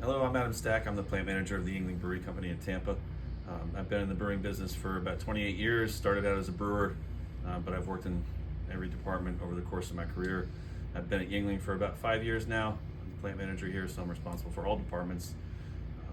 Hello, I'm Adam Stack. I'm the plant manager of the Yuengling Brewery Company in Tampa. I've been in the brewing business for about 28 years, started out as a brewer, but I've worked in every department over the course of my career. I've been at Yuengling for about 5 years now. I'm the plant manager here, so I'm responsible for all departments. I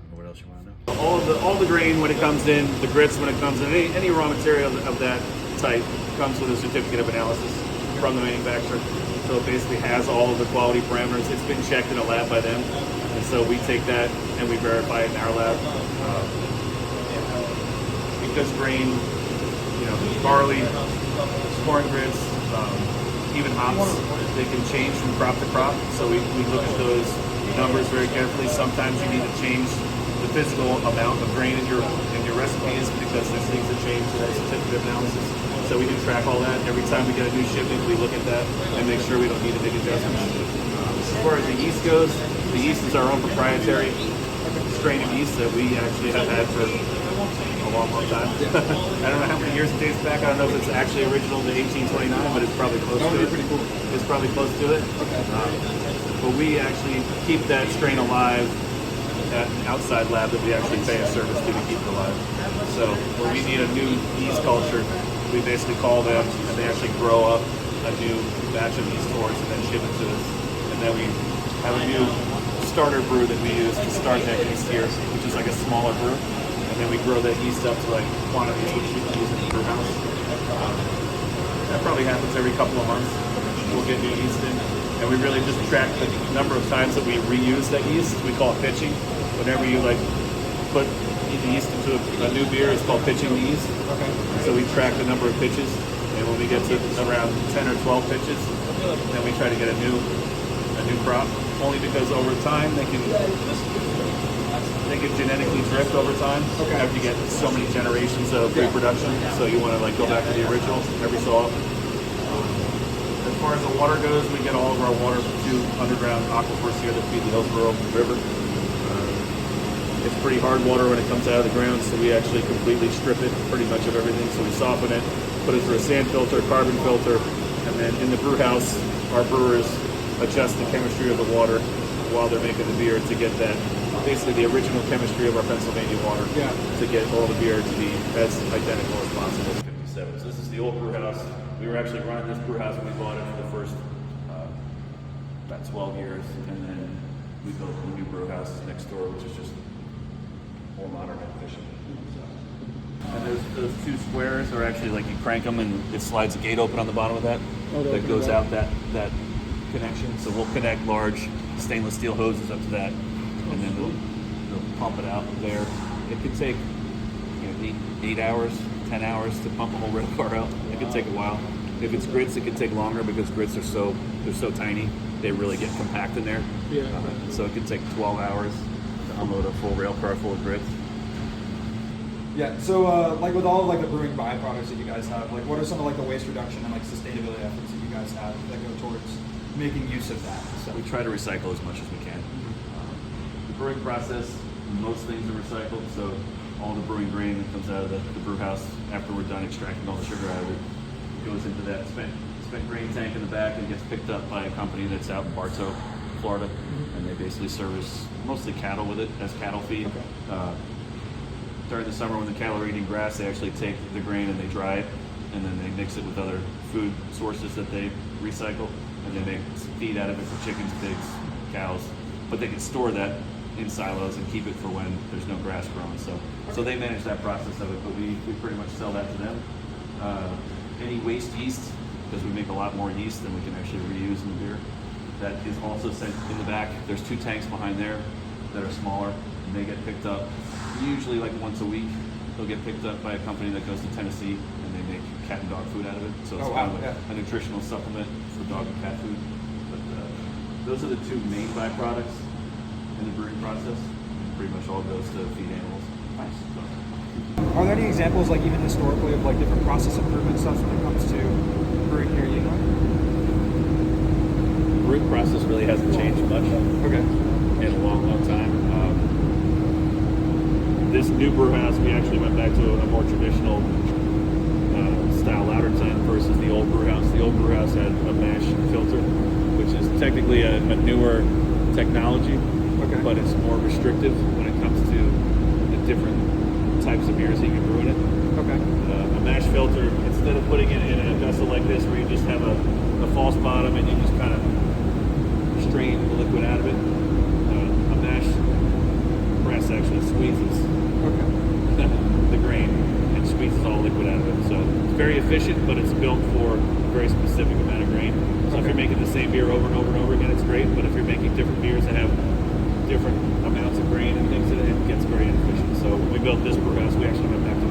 don't know what else you want to know. All the grain when it comes in, the grits when it comes in, any raw material of that type comes with a certificate of analysis from the manufacturer. So it basically has all of the quality parameters. It's been checked in a lab by them, and so we take that and we verify it in our lab. Because grain, barley, corn grits, even hops, they can change from crop to crop. So we look at those numbers very carefully. Sometimes you need to change the physical amount of grain in your recipes because there's things that change with that certificate of analysis. So we do track all that. Every time we get a new shipment, we look at that and make sure we don't need to make adjustments. As far as the yeast goes, the yeast is our own proprietary strain of yeast that we actually have had for a long time. I don't know how many years it dates back. I don't know if it's actually original to 1829, but it's probably close to it. Pretty cool. It's probably close to it. Okay. But we actually keep that strain alive at an outside lab that we actually pay a service to keep it alive. So when we need a new yeast culture, we basically call them and they actually grow up a new batch of yeast for us and then ship it to us. And then we have a new starter brew that we use to start that yeast here, which is like a smaller brew. And then we grow that yeast up to like quantities which we can use in the brew house. That probably happens every couple of months. We'll get new yeast in. And we really just track the number of times that we reuse that yeast. We call it pitching. Whenever you put the yeast into a new beer, it's called pitching the yeast. Okay. So we track the number of pitches, and when we get to around 10 or 12 pitches, then we try to get a new crop. Only because over time they can genetically drift over time. Okay. After you get so many generations of reproduction, so you want to go back to the original every so often. As far as the water goes, we get all of our water from 2 underground aquifers here that feed the Hillsborough River. It's pretty hard water when it comes out of the ground, so we actually completely strip it pretty much of everything. So we soften it, put it through a sand filter, carbon filter, and then in the brew house, our brewers adjust the chemistry of the water while they're making the beer to get that, basically the original chemistry of our Pennsylvania water, to get all the beer to be as identical as possible. 57. So this is the old brew house. We were actually running this brew house when we bought it for the first about 12 years, and then we built the new brew house next door, which is just more modern and efficient. And those 2 squares are actually like you crank them and it slides a gate open on the bottom of that that goes out that connection. So we'll connect large stainless steel hoses up to that, and then they'll pump it out there. It could take 8 hours, 10 hours to pump a whole rail car out. It could take a while. If it's grits, it could take longer because grits are so tiny. They really get compact in there. Yeah. So it could take 12 hours to unload a full rail car full of grits. Yeah. So, with all of the brewing byproducts that you guys have, what are some of the waste reduction and sustainability efforts that you guys have that go towards making use of that? So we try to recycle as much as we can. The brewing process, most things are recycled. So all the brewing grain that comes out of the brew house after we're done extracting all the sugar out of it goes into that spent grain tank in the back and gets picked up by a company that's out in Bartow, Florida, and they basically service mostly cattle with it as cattle feed. Okay. During the summer when the cattle are eating grass, they actually take the grain and they dry it, and then they mix it with other food sources that they recycle, and then they feed out of it for chickens, pigs, cows. But they can store that in silos and keep it for when there's no grass growing. So they manage that process of it, but we pretty much sell that to them. Any waste yeast, because we make a lot more yeast than we can actually reuse in the beer, that is also sent in the back. There's 2 tanks behind there that are smaller, and they get picked up usually once a week. They'll get picked up by a company that goes to Tennessee, and they make cat and dog food out of it. So it's kind of a nutritional supplement for dog and cat food. But those are the 2 main byproducts in the brewing process. Pretty much all goes to feed animals. Nice. Are there any examples, even historically, of different process improvement stuff when it comes to brewing here at Yuengling? The brewing process really hasn't changed much. Okay. In a long, long time. This new brew house, we actually went back to a more traditional style louder tank versus the old brew house. The old brew house had a mash filter, which is technically a newer technology. Okay. but it's more restrictive when it comes to the different types of beers that you can brew in it. Okay. A mash filter, instead of putting it in a vessel like this where you just have a false bottom and you just kind of strain the liquid out of it, a mash press actually squeezes Okay. the grain and squeezes all the liquid out of it. So it's very efficient, but it's built for a very specific amount of grain. So if you're making the same beer over and over and over again, it's great. But if you're making different beers that have different amounts of grain and things in it, it gets very inefficient. So when we built this brew house, we actually went back to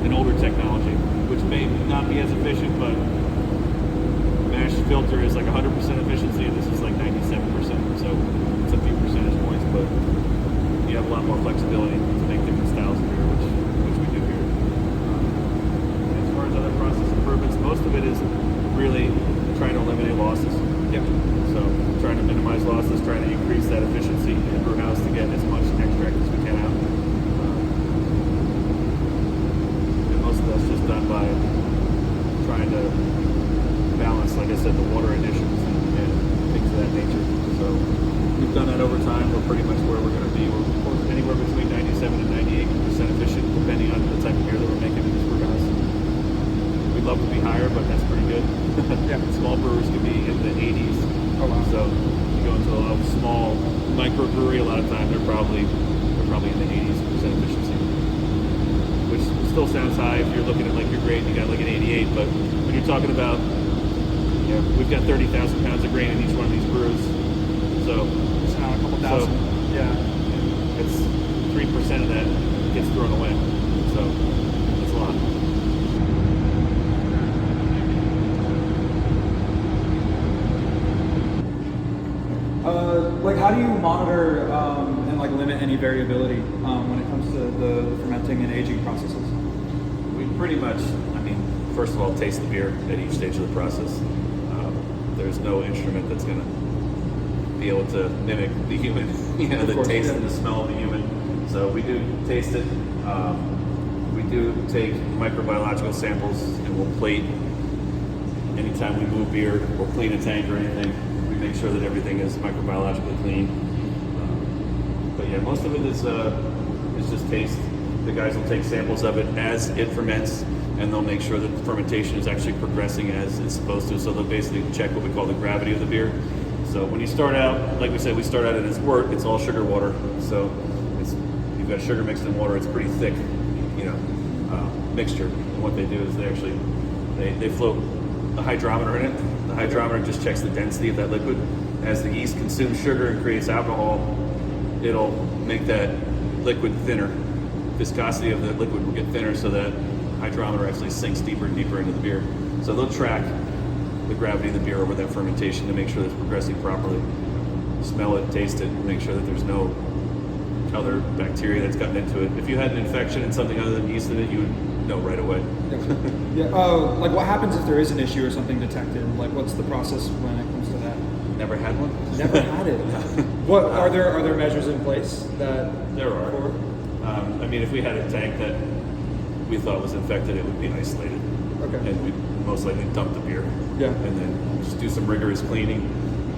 an older technology, which may not be as efficient, but mash filter is like 100% efficiency, and this is like 97%. So it's a few percentage points, but you have a lot more flexibility to make different styles of beer, which we do here. As far as other process improvements, most of it is really trying to eliminate losses. Yep. So trying to minimize losses, trying to increase that efficiency in the brew house to get as much extract as we can out. And most of that's just done by trying to balance, like I said, the water additions and things of that nature. So we've done that over time. We're pretty much where we're going to be. We're anywhere between 97 and 98% efficient, depending on the type of beer that we're making in this brew house. We'd love to be higher, but that's pretty good. Yeah. Small brewers can be in the 80s. Oh, wow. So you go into a small microbrewery, a lot of time they're probably in the 80s percent efficiency, which still sounds high if you're looking at like your grade and you got like an 88. But when you're talking about, we've got 30,000 pounds of grain in each one of these brews, so It's not a couple thousand. Yeah. it's 3% of that gets thrown away. So it's a lot. Like, how do you monitor and like limit any variability when it comes to the fermenting and aging processes? We pretty much, first of all, taste the beer at each stage of the process. There's no instrument that's going to be able to mimic the human, the course, taste yeah. and the smell of the human. So we do taste it. We do take microbiological samples and we'll plate anytime we move beer or clean a tank or anything. We make sure that everything is microbiologically clean. But yeah, most of it is just taste. The guys will take samples of it as it ferments, and they'll make sure that the fermentation is actually progressing as it's supposed to. So they'll basically check what we call the gravity of the beer. So when you start out, like we said, we start out in its wort, it's all sugar water. So you've got sugar mixed in water. It's pretty thick, mixture. And what they do is they float a hydrometer in it. The hydrometer just checks the density of that liquid. As the yeast consumes sugar and creates alcohol, it'll make that liquid thinner. Viscosity of the liquid will get thinner, so that hydrometer actually sinks deeper and deeper into the beer. So they'll track the gravity of the beer over that fermentation to make sure that it's progressing properly. Smell it, taste it, make sure that there's no other bacteria that's gotten into it. If you had an infection and something other than yeast in it, you would know right away. Yeah. Like, what happens if there is an issue or something detected? Like, what's the process when it comes to that? Never had one? Never had it. What are there measures in place that There are. If we had a tank that we thought was infected, it would be isolated. Okay. And we'd most likely dump the beer. Yeah. And then just do some rigorous cleaning.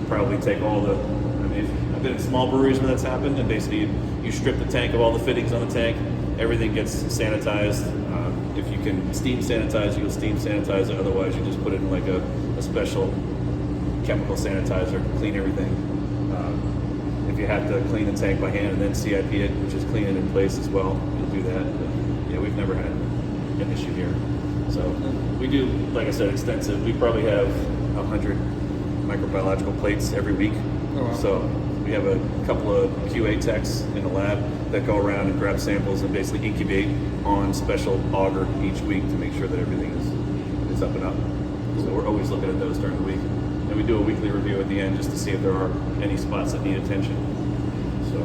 Probably take all the, I've been in small breweries where that's happened, and basically you strip the tank of all the fittings on the tank, everything gets sanitized. If you can steam sanitize, you'll steam sanitize it. Otherwise, you just put it in like a special chemical sanitizer, clean everything. If you have to clean the tank by hand and then CIP it, which is clean it in place as well, you'll do that. But yeah, we've never had an issue here. So we do, like I said, extensive. We probably have 100 microbiological plates every week. Oh, wow. So we have a couple of QA techs in the lab that go around and grab samples and basically incubate on special auger each week to make sure that everything is up and up. So we're always looking at those during the week. And we do a weekly review at the end just to see if there are any spots that need attention. So.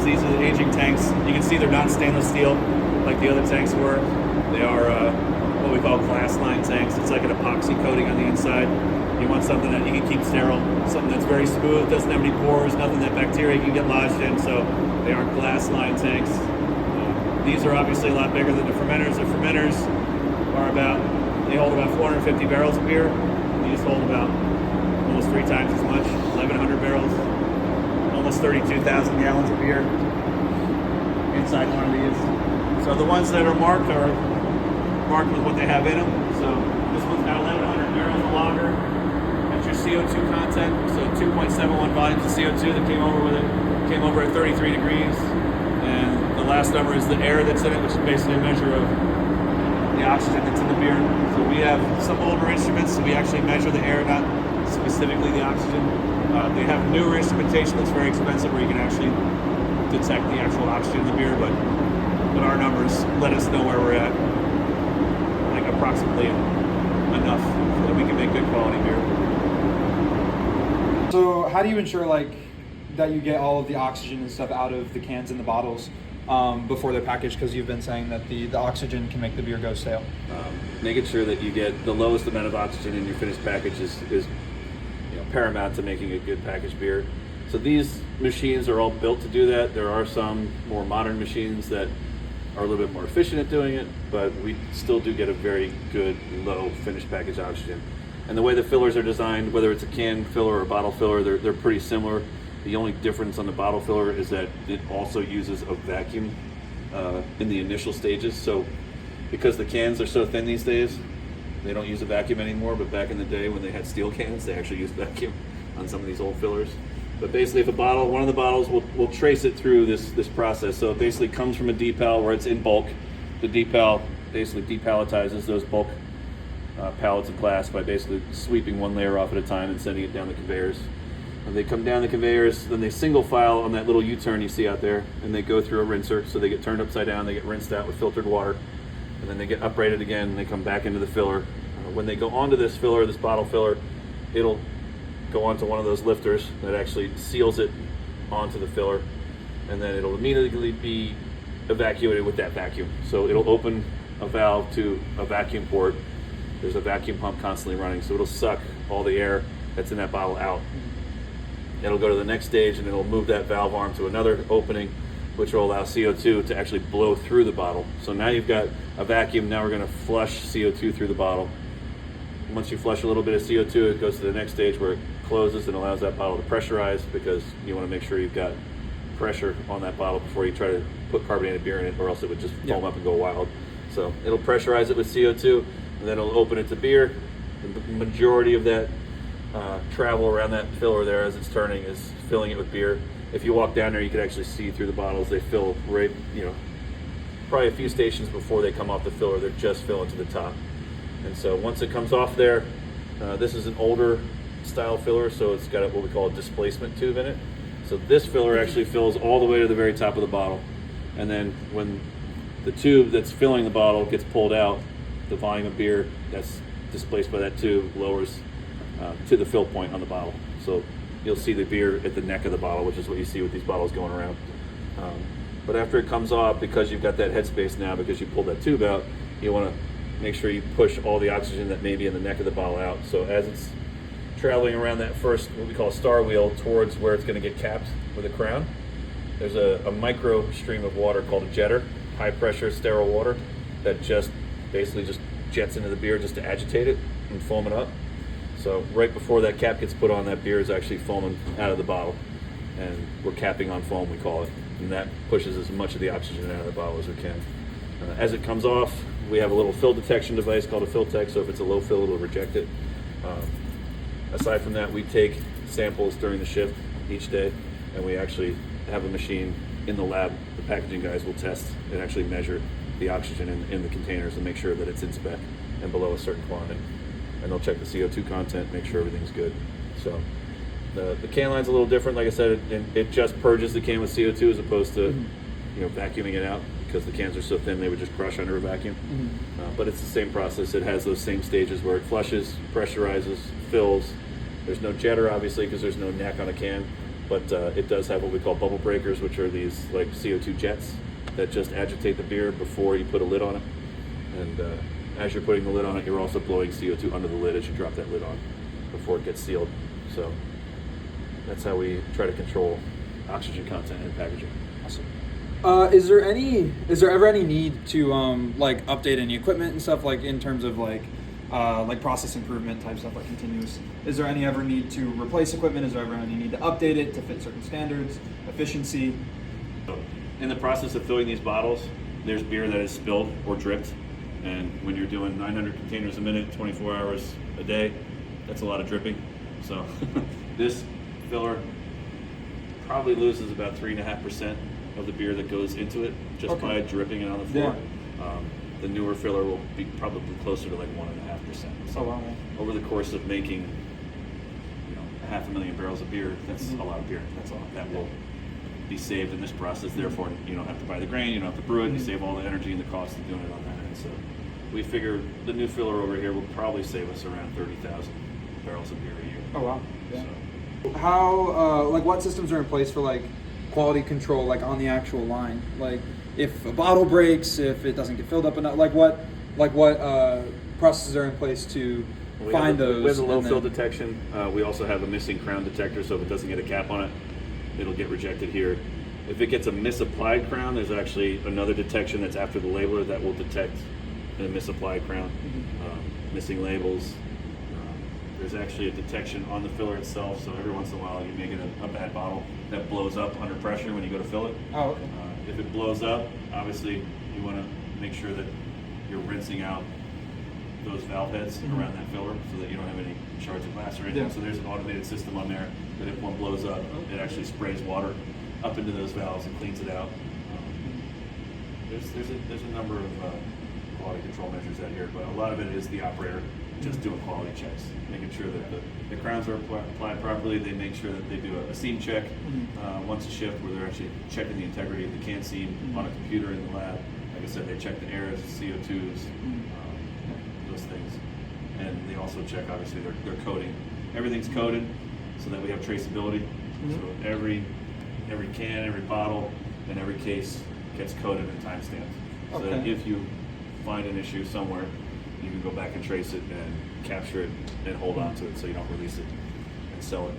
These are the aging tanks. You can see they're not stainless steel like the other tanks were. They are what we call glass line tanks. It's like an epoxy coating on the inside. You want something that you can keep sterile, something that's very smooth, doesn't have any pores, nothing that bacteria can get lodged in, so they aren't glass-lined tanks. These are obviously a lot bigger than the fermenters. The fermenters they hold about 450 barrels of beer. These hold about almost 3 times as much, 1,100 barrels, almost 32,000 gallons of beer inside one of these. So the ones that are marked with what they have in them. So this one's got 1,100 barrels of lager. That's your CO2 content. So 2.71 volumes of CO2 that came over with it. Came over at 33 degrees. And the last number is the air that's in it, which is basically a measure of the oxygen that's in the beer. So we have some older instruments, so we actually measure the air, not specifically the oxygen. They have newer instrumentation that's very expensive where you can actually detect the actual oxygen in the beer, but our numbers let us know where we're at, like approximately enough so that we can make good quality beer. So how do you ensure like that you get all of the oxygen and stuff out of the cans and the bottles before they're packaged? Because you've been saying that the oxygen can make the beer go stale. Making sure that you get the lowest amount of oxygen in your finished package is paramount to making a good packaged beer. So these machines are all built to do that. There are some more modern machines that are a little bit more efficient at doing it, but we still do get a very good low finished package oxygen. And the way the fillers are designed, whether it's a can filler or a bottle filler, they're pretty similar. The only difference on the bottle filler is that it also uses a vacuum in the initial stages. So because the cans are so thin these days, they don't use a vacuum anymore, but back in the day when they had steel cans, they actually used vacuum on some of these old fillers. But basically, if one of the bottles, we'll trace it through this process. So it basically comes from a decal where it's in bulk. The decal basically depalletizes those bulk pallets of glass by basically sweeping one layer off at a time and sending it down the conveyors. When they come down the conveyors, then they single file on that little U-turn you see out there, and they go through a rinser. So they get turned upside down, they get rinsed out with filtered water, and then they get uprated again, and they come back into the filler. When they go onto this filler, this bottle filler, it'll go onto one of those lifters that actually seals it onto the filler, and then it'll immediately be evacuated with that vacuum. So it'll open a valve to a vacuum port. There's a vacuum pump constantly running, so it'll suck all the air that's in that bottle out. It'll go to the next stage, and it'll move that valve arm to another opening, which will allow CO2 to actually blow through the bottle. So now you've got a vacuum. Now we're going to flush CO2 through the bottle. Once you flush a little bit of CO2, it goes to the next stage where it closes and allows that bottle to pressurize, because you want to make sure you've got pressure on that bottle before you try to put carbonated beer in it, or else it would just foam up and go wild. So it'll pressurize it with CO2, and then it'll open it to beer. The majority of that travel around that filler there as it's turning is filling it with beer. If you walk down there, you can actually see through the bottles. They fill right, probably a few stations before they come off the filler. They're just filling to the top. And so once it comes off there, this is an older style filler, so it's got what we call a displacement tube in it. So this filler actually fills all the way to the very top of the bottle. And then when the tube that's filling the bottle gets pulled out, the volume of beer that's displaced by that tube lowers to the fill point on the bottle. So you'll see the beer at the neck of the bottle, which is what you see with these bottles going around. But after it comes off, because you've got that headspace now, because you pulled that tube out, you want to make sure you push all the oxygen that may be in the neck of the bottle out. So as it's traveling around that first, what we call a star wheel, towards where it's going to get capped with a crown, there's a micro stream of water called a jetter, high pressure sterile water, that just basically just jets into the beer just to agitate it and foam it up. So right before that cap gets put on, that beer is actually foaming out of the bottle, and we're capping on foam, we call it, and that pushes as much of the oxygen out of the bottle as we can. As it comes off, we have a little fill detection device called a Filtec, so if it's a low fill, it'll reject it. Aside from that, we take samples during the shift each day, and we actually have a machine in the lab. The packaging guys will test and actually measure the oxygen in the containers and make sure that it's in spec and below a certain quantity. And they'll check the CO2 content, make sure everything's good. So the can line's a little different. Like I said, it just purges the can with CO2 as opposed to vacuuming it out, because the cans are so thin they would just crush under a vacuum. But it's the same process. It has those same stages where it flushes, pressurizes, fills. There's no jetter, obviously, because there's no neck on a can, but it does have what we call bubble breakers, which are these like CO2 jets that just agitate the beer before you put a lid on it. And as you're putting the lid on it, you're also blowing CO2 under the lid as you drop that lid on before before it gets sealed. So that's how we try to control oxygen content in packaging. Awesome. Is there ever any need to like update any equipment and stuff, like in terms of like process improvement type stuff, like continuous? Is there any ever need to replace equipment? Is there ever any need to update it to fit certain standards, efficiency? In the process of filling these bottles, there's beer that is spilled or dripped, and when you're doing 900 containers a minute, 24 hours a day, that's a lot of dripping. So this filler probably loses about 3.5% of the beer that goes into it just by dripping it on the floor. Yeah. The newer filler will be probably closer to like 1.5%. So wow. over the course of making 500,000 barrels of beer, that's a lot of beer. That's a lot. That will be saved in this process. Therefore, you don't have to buy the grain, you don't have to brew it, you save all the energy and the cost of doing it on that end. So we figure the new filler over here will probably save us around 30,000 barrels of beer a year. Oh wow. Yeah. So, How what systems are in place for like quality control, like on the actual line? Like if a bottle breaks, if it doesn't get filled up enough, like what processes are in place to find those? We have the low fill detection. We also have a missing crown detector, so if it doesn't get a cap on it, it'll get rejected here. If it gets a misapplied crown, there's actually another detection that's after the labeler that will detect a misapplied crown, missing labels. There's actually a detection on the filler itself, so every once in a while you may get a bad bottle that blows up under pressure when you go to fill it. Oh, okay. If it blows up, obviously you want to make sure that you're rinsing out those valve heads around that filler so that you don't have any shards of glass or anything. Yeah. So there's an automated system on there that if one blows up, it actually sprays water up into those valves and cleans it out. There's a number of quality control measures out here, but a lot of it is the operator just doing quality checks, making sure that the crowns are applied properly. They make sure that they do a seam check once a shift where they're actually checking the integrity of the can seam on a computer in the lab. Like I said, they check the errors, CO2s, those things. And they also check, obviously, their coating. Everything's coded so that we have traceability. So every can, every bottle, and every case gets coded and timestamped. So that if you find an issue somewhere, you can go back and trace it and capture it and hold on to it so you don't release it and sell it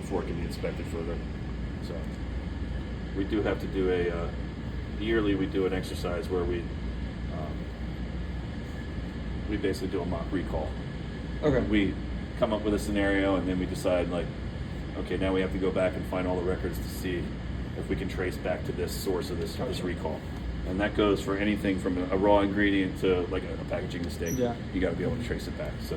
before it can be inspected further. So we do have to do yearly we do an exercise where we basically do a mock recall. Okay. We come up with a scenario and then we decide like, okay, now we have to go back and find all the records to see if we can trace back to this source of this recall. And that goes for anything from a raw ingredient to like a packaging mistake. Yeah. You got to be able to trace it back. So